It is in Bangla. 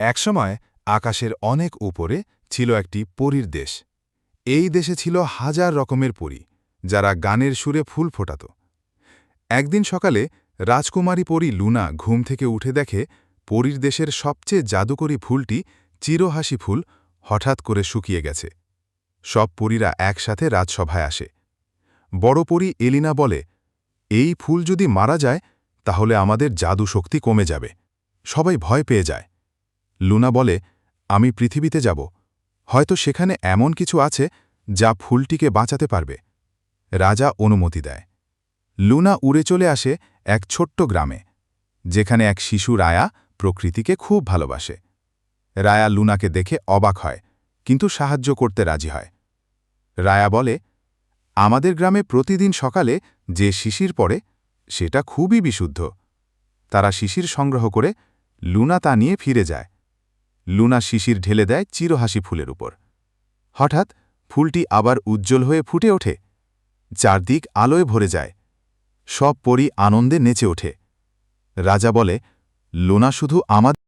একসময় আকাশের অনেক উপরে ছিল একটি পরীর দেশ। এই দেশে ছিল হাজার রকমের পরী, যারা গানের সুরে ফুল ফোটাত। একদিন সকালে রাজকুমারী পরী লুনা ঘুম থেকে উঠে দেখে পরীর দেশের সবচেয়ে জাদুকরী ফুলটি চিরহাসি ফুল হঠাৎ করে শুকিয়ে গেছে। সব পরীরা একসাথে রাজসভায় আসে। বড় পরী এলিনা বলে, এই ফুল যদি মারা যায় তাহলে আমাদের জাদু শক্তি কমে যাবে। সবাই ভয় পেয়ে যায়। লুনা বলে, আমি পৃথিবীতে যাব, হয়তো সেখানে এমন কিছু আছে যা ফুলটিকে বাঁচাতে পারবে। রাজা অনুমতি দেয়। লুনা উড়ে চলে আসে এক ছোট্ট গ্রামে, যেখানে এক শিশু রায়া প্রকৃতিকে খুব ভালোবাসে। রায়া লুনাকে দেখে অবাক হয়, কিন্তু সাহায্য করতে রাজি হয়। রায়া বলে, আমাদের গ্রামে প্রতিদিন সকালে যে শিশির পড়ে সেটা খুবই বিশুদ্ধ। তারা শিশির সংগ্রহ করে লুনা তা নিয়ে ফিরে যায়। লুনা শিশির ঢেলে দেয় চিরহাসি ফুলের উপর। হঠাৎ ফুলটি আবার উজ্জ্বল হয়ে ফুটে ওঠে। চারদিক আলোয় ভরে যায়। সব পরী আনন্দে নেচে ওঠে। রাজা বলে, লুনা শুধু আমাদের